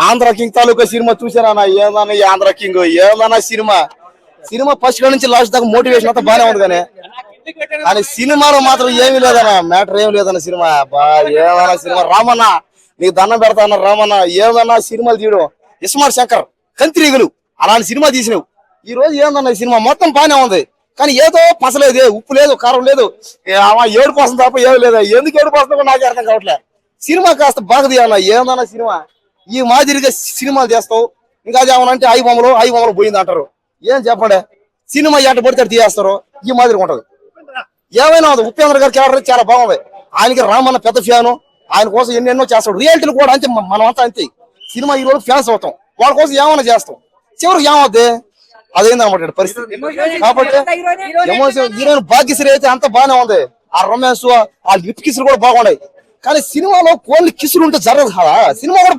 Andhra king తాలూకా cinema చూసారా? ఏమన్నా Andhra king ఏమన్నా సినిమా ఫస్ట్ నుంచి లాస్ట్ దాకా మోటివేషన్ అంతా బాగానే ఉంది కానీ సినిమాలో మాత్రం ఏమీ లేదన్నా, మ్యాటర్ ఏమి లేదన్న సినిమా. ఏమన్నా సినిమా రామన్న నీకు దండం పెడతా అన్న రామన్న, ఏమన్నా సినిమాలు తీయడం ఇస్మార్ట్ శంకర్ కంత్రీగులు అలాంటి సినిమా తీసినావు. ఈ రోజు ఏందన్న సినిమా మొత్తం బాగానే ఉంది కానీ ఏదో పసలేదు, ఉప్పు లేదు, కారం లేదు, ఏడుపు వస్తుంది తప్ప ఏమి లేదు. ఎందుకు ఏడుపు వస్తుందో నాకు అర్థం కావట్లే. సినిమా కాస్త బాగా తీయాలన్నా. ఏమన్నా సినిమా ఈ మాదిరిగా సినిమాలు చేస్తావు, ఇంకా అది ఏమనంటే ఐ బొమ్మలు పోయింది అంటారు. ఏం చెప్పండి, సినిమా ఎట్ట పడితే తీయేస్తారు, ఈ మాదిరిగా ఉంటది. ఏమైనా ఉంది, ఉపేంద్ర గారి క్యారెక్టర్ చాలా బాగుంది. ఆయనకి రామన్న పెద్ద ఫ్యాను, ఆయన కోసం ఎన్నెన్నో చేస్తాడు. రియాలిటీలు కూడా అంతే, మనం అంతా అంతే. సినిమా ఈ రోజు ఫ్యాన్స్ అవుతాం, వాళ్ళ కోసం ఏమైనా చేస్తాం, చివరికి ఏమవుద్ది అదేందనమాట పరిస్థితి. కాబట్టి ఎమోషన్ హీరోయిన్ భాగ్యశ్రీ అయితే అంత బాగానే ఉంది, ఆ రొమాన్స్ ఆ లిప్ కిసులు కూడా బాగున్నాయి. కానీ సినిమాలో కోళ్ళు కిసులు ఉంటే జరగదు కదా, సినిమా కూడా